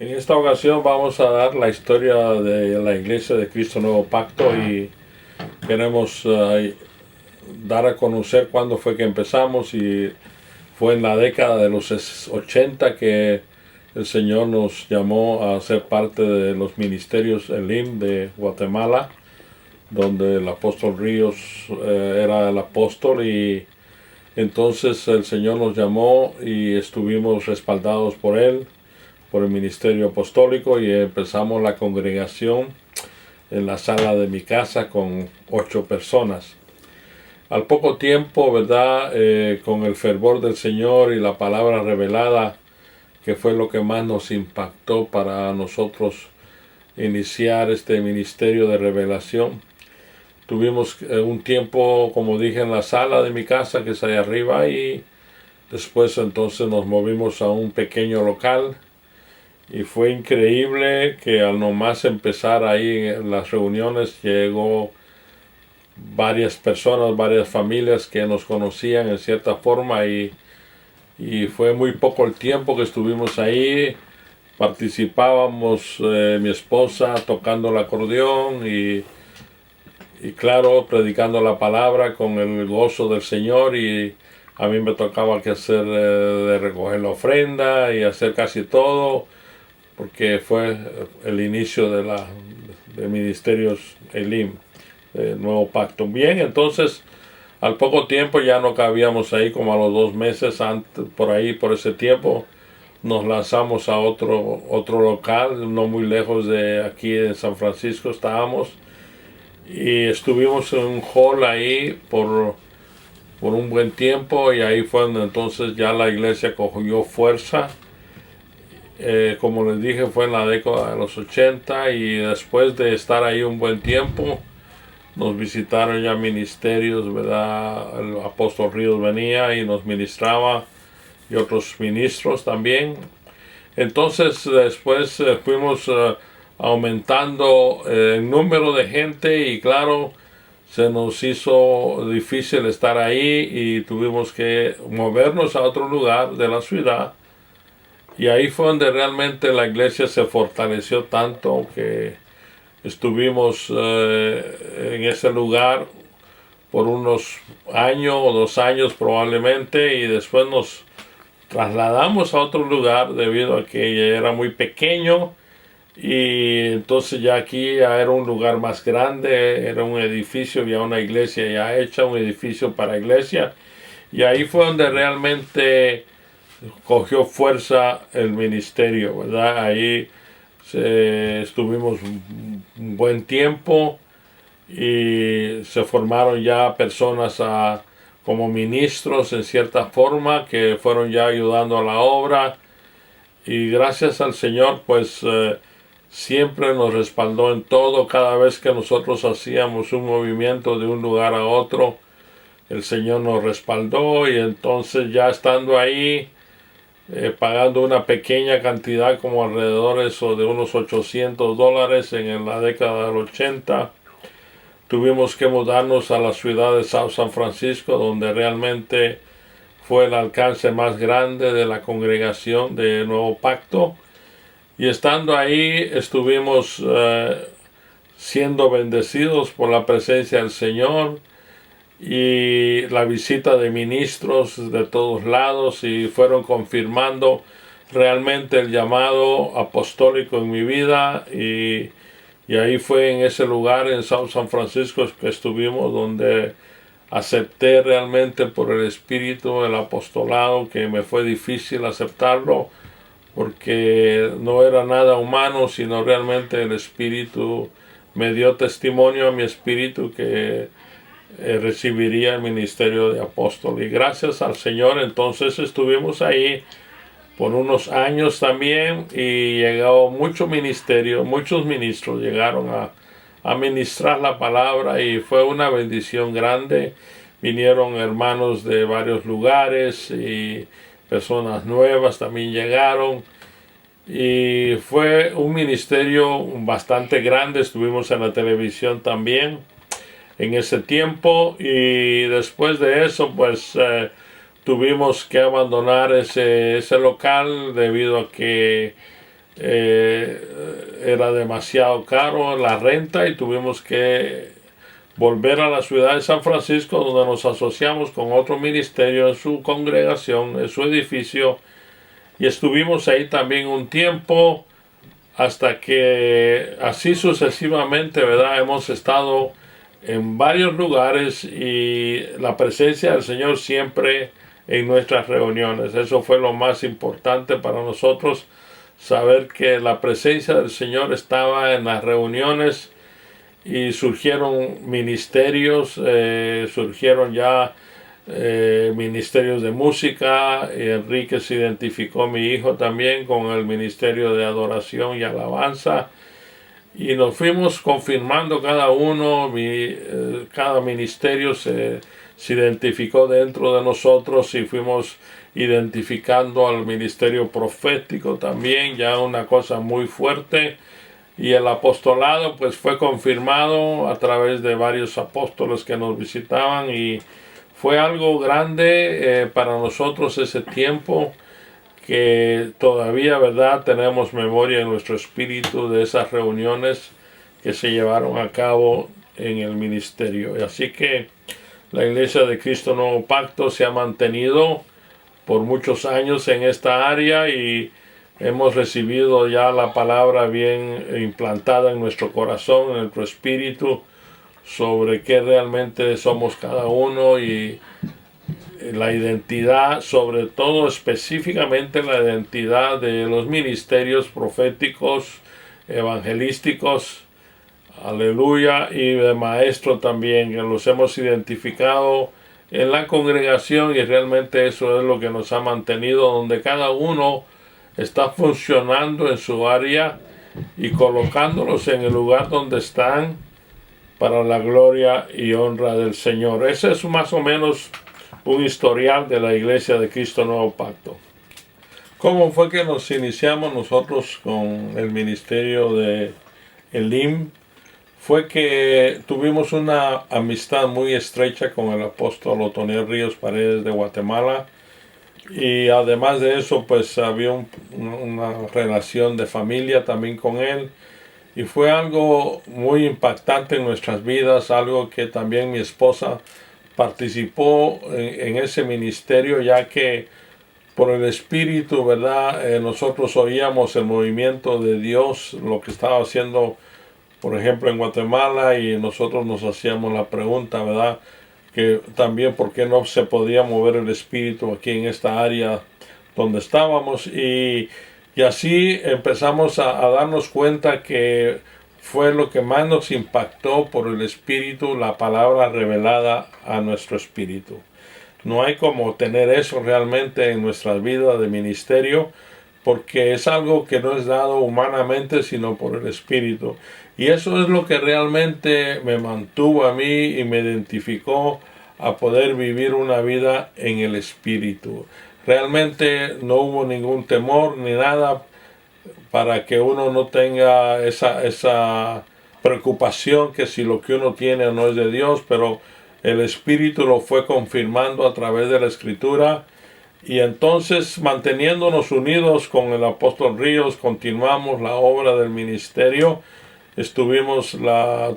En esta ocasión vamos a dar la historia de la Iglesia de Cristo Nuevo Pacto y queremos dar a conocer cuándo fue que empezamos, y fue en la década de los 80 que el Señor nos llamó a ser parte de los ministerios Elim de Guatemala, donde el apóstol Ríos era el apóstol, y entonces el Señor nos llamó y estuvimos respaldados por él, por el ministerio apostólico, y empezamos la congregación en la sala de mi casa con 8 personas. Al poco tiempo, ¿verdad? Con el fervor del Señor y la palabra revelada, que fue lo que más nos impactó para nosotros iniciar este ministerio de revelación. Tuvimos un tiempo, como dije, en la sala de mi casa, que es allá arriba, y después entonces nos movimos a un pequeño local. Y fue increíble que al nomás empezar ahí en las reuniones llegó varias personas, varias familias que nos conocían en cierta forma, y fue muy poco el tiempo que estuvimos ahí. Participábamos, mi esposa tocando el acordeón y claro, predicando la palabra con el gozo del Señor, y a mí me tocaba que hacer de recoger la ofrenda y hacer casi todo, porque fue el inicio de ministerios Elim, del Nuevo Pacto. Bien, entonces al poco tiempo ya no cabíamos ahí, como a los 2 meses, antes, por ahí, por ese tiempo, nos lanzamos a otro local, no muy lejos de aquí en San Francisco estábamos, y estuvimos en un hall ahí por un buen tiempo, y ahí fue donde entonces ya la iglesia cogió fuerza. Como les dije, fue en la década de los 80, y después de estar ahí un buen tiempo nos visitaron ya ministerios, ¿verdad? El apóstol Ríos venía y nos ministraba, y otros ministros también. Entonces después fuimos aumentando el número de gente, y claro, se nos hizo difícil estar ahí y tuvimos que movernos a otro lugar de la ciudad. Y ahí fue donde realmente la iglesia se fortaleció tanto, que estuvimos en ese lugar por unos años o 2 años probablemente, y después nos trasladamos a otro lugar debido a que ya era muy pequeño, y entonces ya aquí ya era un lugar más grande, era un edificio, ya una iglesia ya hecha, un edificio para iglesia, y ahí fue donde realmente cogió fuerza el ministerio, ¿verdad? Ahí estuvimos un buen tiempo, y se formaron ya personas como ministros en cierta forma, que fueron ya ayudando a la obra, y gracias al Señor pues siempre nos respaldó en todo. Cada vez que nosotros hacíamos un movimiento de un lugar a otro, el Señor nos respaldó, y entonces ya estando ahí, pagando una pequeña cantidad, como alrededor de unos $800 en la década del 80, tuvimos que mudarnos a la ciudad de South San Francisco, donde realmente fue el alcance más grande de la congregación de Nuevo Pacto. Y estando ahí estuvimos siendo bendecidos por la presencia del Señor y la visita de ministros de todos lados, y fueron confirmando realmente el llamado apostólico en mi vida, y ahí fue en ese lugar en South San Francisco que estuvimos, donde acepté realmente por el Espíritu el apostolado, que me fue difícil aceptarlo porque no era nada humano, sino realmente el Espíritu me dio testimonio a mi espíritu que recibiría el ministerio de apóstol. Y gracias al Señor entonces estuvimos ahí por unos años también, y llegó mucho ministerio, muchos ministros llegaron a ministrar la palabra, y fue una bendición grande. Vinieron hermanos de varios lugares, y personas nuevas también llegaron, y fue un ministerio bastante grande. Estuvimos en la televisión también en ese tiempo, y después de eso pues tuvimos que abandonar ese local debido a que era demasiado caro la renta y tuvimos que volver a la ciudad de San Francisco, donde nos asociamos con otro ministerio en su congregación, en su edificio, y estuvimos ahí también un tiempo hasta que así sucesivamente, ¿verdad? Hemos estado en varios lugares y la presencia del Señor siempre en nuestras reuniones. Eso fue lo más importante para nosotros, saber que la presencia del Señor estaba en las reuniones y surgieron ministerios, surgieron ya ministerios de música. Enrique se identificó, mi hijo también, con el ministerio de adoración y alabanza, y nos fuimos confirmando cada uno. Cada ministerio se identificó dentro de nosotros y fuimos identificando al ministerio profético también, ya una cosa muy fuerte. Y el apostolado pues fue confirmado a través de varios apóstoles que nos visitaban, y fue algo grande para nosotros ese tiempo, que todavía, ¿verdad?, tenemos memoria en nuestro espíritu de esas reuniones que se llevaron a cabo en el ministerio. Así que la Iglesia de Cristo Nuevo Pacto se ha mantenido por muchos años en esta área, y hemos recibido ya la palabra bien implantada en nuestro corazón, en nuestro espíritu, sobre qué realmente somos cada uno, y la identidad, sobre todo específicamente la identidad de los ministerios proféticos, evangelísticos, aleluya, y de maestro también, que los hemos identificado en la congregación, y realmente eso es lo que nos ha mantenido, donde cada uno está funcionando en su área y colocándolos en el lugar donde están para la gloria y honra del Señor. Ese es más o menos un historial de la Iglesia de Cristo Nuevo Pacto. ¿Cómo fue que nos iniciamos nosotros con el ministerio de Elim? Fue que tuvimos una amistad muy estrecha con el apóstol Otoniel Ríos Paredes de Guatemala, y además de eso pues había una relación de familia también con él, y fue algo muy impactante en nuestras vidas, algo que también mi esposa participó en ese ministerio, ya que por el Espíritu, ¿verdad? Nosotros oíamos el movimiento de Dios, lo que estaba haciendo, por ejemplo, en Guatemala, y nosotros nos hacíamos la pregunta, ¿verdad?, que también por qué no se podía mover el Espíritu aquí en esta área donde estábamos, y así empezamos a darnos cuenta que fue lo que más nos impactó por el Espíritu, la palabra revelada a nuestro espíritu. No hay como tener eso realmente en nuestras vidas de ministerio, porque es algo que no es dado humanamente, sino por el Espíritu. Y eso es lo que realmente me mantuvo a mí y me identificó a poder vivir una vida en el Espíritu. Realmente no hubo ningún temor ni nada para que uno no tenga esa preocupación que si lo que uno tiene no es de Dios, pero el Espíritu lo fue confirmando a través de la Escritura. Y entonces, manteniéndonos unidos con el apóstol Ríos, continuamos la obra del ministerio. Tuvimos la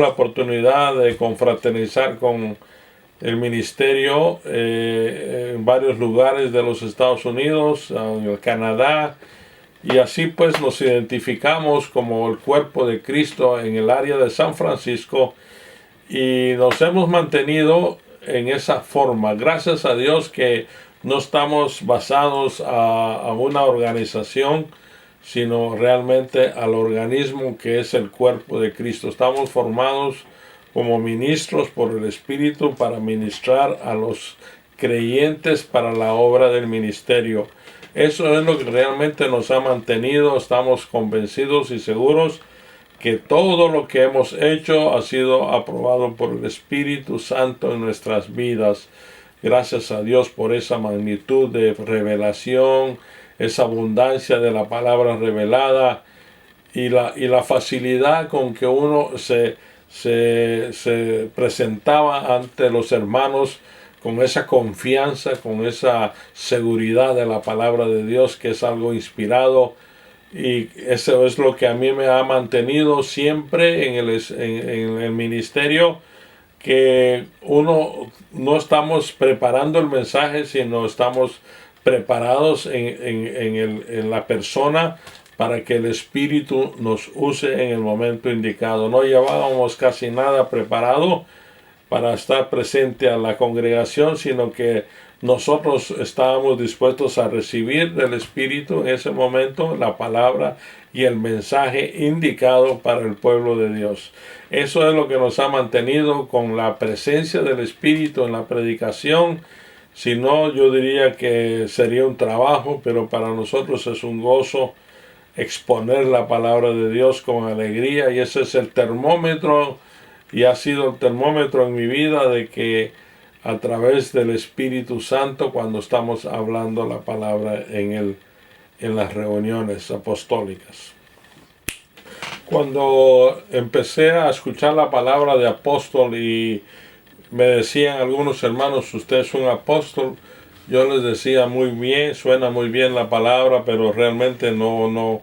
oportunidad de confraternizar con el ministerio en varios lugares de los Estados Unidos, en Canadá, y así pues nos identificamos como el cuerpo de Cristo en el área de San Francisco, y nos hemos mantenido en esa forma. Gracias a Dios que no estamos basados a una organización, sino realmente al organismo que es el cuerpo de Cristo. Estamos formados como ministros por el Espíritu para ministrar a los creyentes para la obra del ministerio. Eso es lo que realmente nos ha mantenido. Estamos convencidos y seguros que todo lo que hemos hecho ha sido aprobado por el Espíritu Santo en nuestras vidas. Gracias a Dios por esa magnitud de revelación, esa abundancia de la palabra revelada, y la facilidad con que uno se presentaba ante los hermanos con esa confianza, con esa seguridad de la palabra de Dios, que es algo inspirado y eso es lo que a mí me ha mantenido siempre en el ministerio, que uno no estamos preparando el mensaje, sino estamos preparados en la persona para que el Espíritu nos use en el momento indicado. No llevábamos casi nada preparado para estar presente a la congregación, sino que nosotros estábamos dispuestos a recibir del Espíritu en ese momento la palabra y el mensaje indicado para el pueblo de Dios. Eso es lo que nos ha mantenido con la presencia del Espíritu en la predicación. Si no, yo diría que sería un trabajo, pero para nosotros es un gozo exponer la palabra de Dios con alegría, y ese es el termómetro, y ha sido el termómetro en mi vida de que a través del Espíritu Santo, cuando estamos hablando la palabra en las reuniones apostólicas. Cuando empecé a escuchar la palabra de apóstol y me decían algunos hermanos, usted es un apóstol, yo les decía muy bien, suena muy bien la palabra, pero realmente no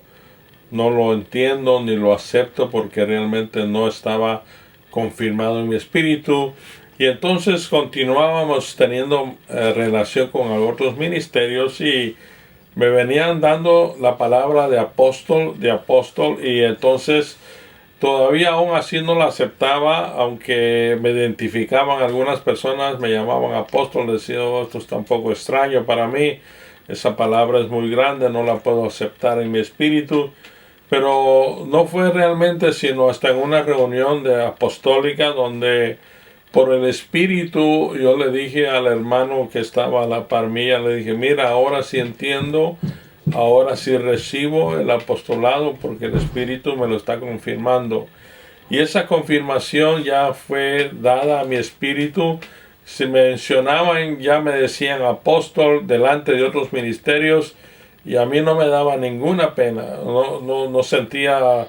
lo entiendo ni lo acepto, porque realmente no estaba confirmado en mi espíritu. Y entonces continuábamos teniendo relación con otros ministerios, y me venían dando la palabra de apóstol, y entonces todavía aún así no la aceptaba, aunque me identificaban algunas personas, me llamaban apóstol, decía, oh, esto está un poco extraño para mí, esa palabra es muy grande, no la puedo aceptar en mi espíritu. Pero no fue realmente sino hasta en una reunión de apostólica donde por el Espíritu yo le dije al hermano que estaba a la par mía, le dije, mira, ahora sí entiendo, ahora sí recibo el apostolado porque el Espíritu me lo está confirmando. Y esa confirmación ya fue dada a mi espíritu. Si me mencionaban, ya me decían apóstol delante de otros ministerios, y a mí no me daba ninguna pena, no sentía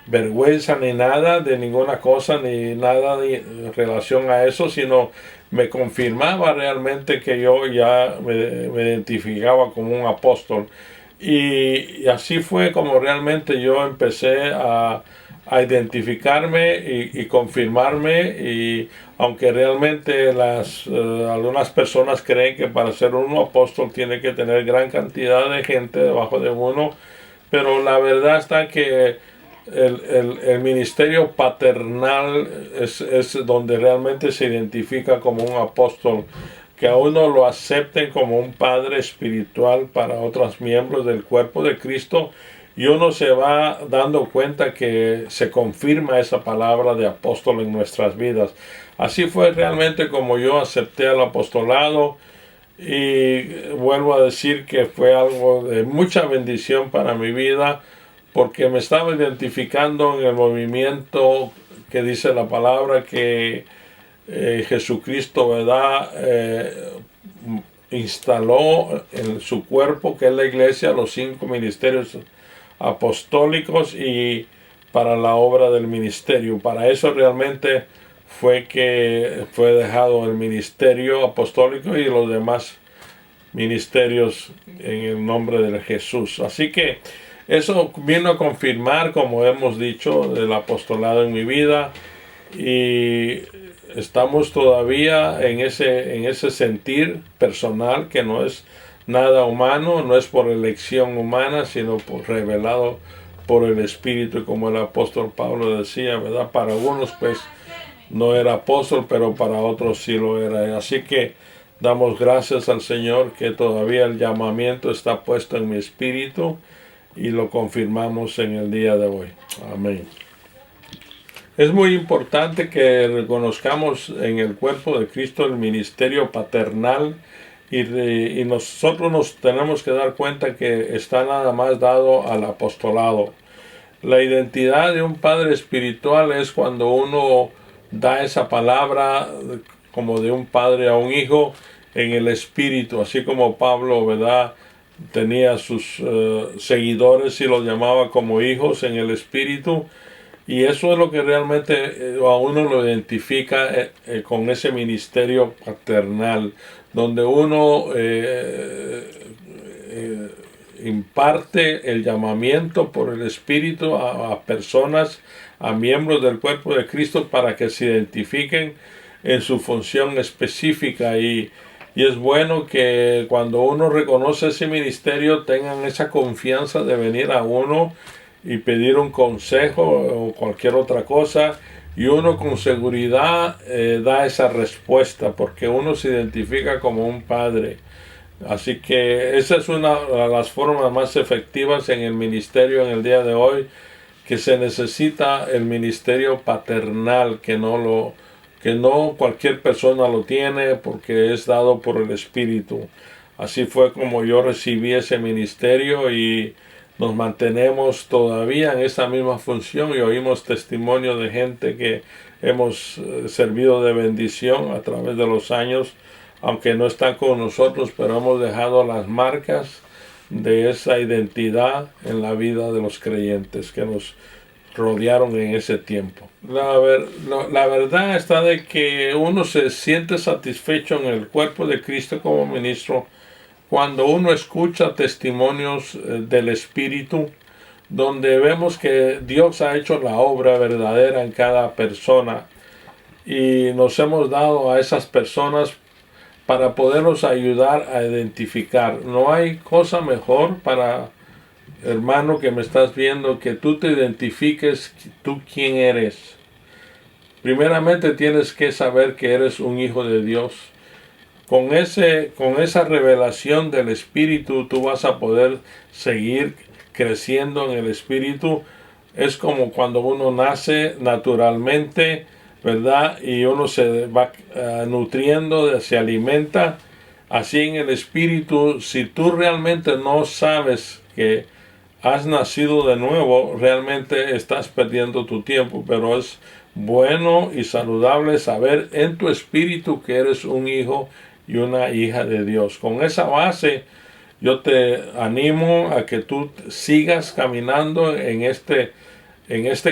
vergüenza ni nada de ninguna cosa, ni nada en relación a eso, sino me confirmaba realmente que yo ya me identificaba como un apóstol. Y así fue como realmente yo empecé a identificarme y confirmarme, y aunque realmente algunas personas creen que para ser un apóstol tiene que tener gran cantidad de gente debajo de uno, pero la verdad está que el ministerio paternal es donde realmente se identifica como un apóstol, que a uno lo acepten como un padre espiritual para otros miembros del cuerpo de Cristo, y uno se va dando cuenta que se confirma esa palabra de apóstol en nuestras vidas. Así fue realmente como yo acepté el apostolado, y vuelvo a decir que fue algo de mucha bendición para mi vida, porque me estaba identificando en el movimiento que dice la palabra que Jesucristo, ¿verdad? Instaló en su cuerpo, que es la iglesia, los 5 ministerios apostólicos, y para la obra del ministerio. Para eso realmente fue que fue dejado el ministerio apostólico y los demás ministerios en el nombre de Jesús. Así que eso vino a confirmar, como hemos dicho, el apostolado en mi vida, y estamos todavía en ese sentir personal que no es nada humano, no es por elección humana, sino revelado por el Espíritu, como el apóstol Pablo decía, ¿verdad? Para algunos pues no era apóstol, pero para otros sí lo era. Así que damos gracias al Señor que todavía el llamamiento está puesto en mi espíritu, y lo confirmamos en el día de hoy. Amén. Es muy importante que reconozcamos en el cuerpo de Cristo el ministerio paternal, y nosotros nos tenemos que dar cuenta que está nada más dado al apostolado. La identidad de un padre espiritual es cuando uno da esa palabra como de un padre a un hijo en el espíritu, así como Pablo, ¿verdad?, tenía sus seguidores y los llamaba como hijos en el espíritu. Y eso es lo que realmente a uno lo identifica con ese ministerio paternal, donde uno imparte el llamamiento por el Espíritu a personas, a miembros del cuerpo de Cristo, para que se identifiquen en su función específica. Y es bueno que cuando uno reconoce ese ministerio tengan esa confianza de venir a uno y pedir un consejo o cualquier otra cosa, y uno con seguridad da esa respuesta porque uno se identifica como un padre. Así que esa es una de las formas más efectivas en el ministerio en el día de hoy, que se necesita el ministerio paternal, que no cualquier persona lo tiene porque es dado por el Espíritu. Así fue como yo recibí ese ministerio y nos mantenemos todavía en esa misma función y oímos testimonio de gente que hemos servido de bendición a través de los años, aunque no están con nosotros, pero hemos dejado las marcas de esa identidad en la vida de los creyentes que nos rodearon en ese tiempo. La verdad está de que uno se siente satisfecho en el cuerpo de Cristo como ministro cuando uno escucha testimonios del Espíritu, donde vemos que Dios ha hecho la obra verdadera en cada persona y nos hemos dado a esas personas para poderlos ayudar a identificar. No hay cosa mejor para, hermano que me estás viendo, que tú te identifiques tú quién eres. Primeramente tienes que saber que eres un hijo de Dios. Con esa revelación del Espíritu tú vas a poder seguir creciendo en el Espíritu. Es como cuando uno nace naturalmente, ¿verdad? Y uno se va nutriendo, se alimenta. Así en el Espíritu, si tú realmente no sabes que has nacido de nuevo, realmente estás perdiendo tu tiempo, pero es bueno y saludable saber en tu espíritu que eres un hijo y una hija de Dios. Con esa base, yo te animo a que tú sigas caminando en este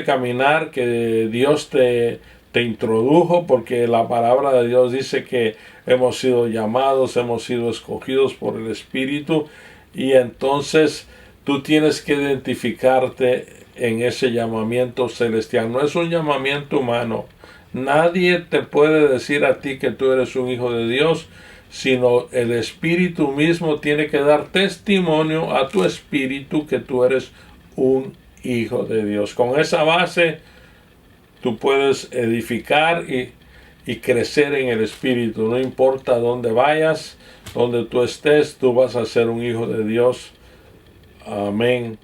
caminar que Dios te introdujo, porque la palabra de Dios dice que hemos sido llamados, hemos sido escogidos por el Espíritu, y entonces tú tienes que identificarte en ese llamamiento celestial. No es un llamamiento humano. Nadie te puede decir a ti que tú eres un hijo de Dios, sino el Espíritu mismo tiene que dar testimonio a tu espíritu que tú eres un hijo de Dios. Con esa base tú puedes edificar y crecer en el Espíritu. No importa dónde vayas, donde tú estés, tú vas a ser un hijo de Dios. Amén.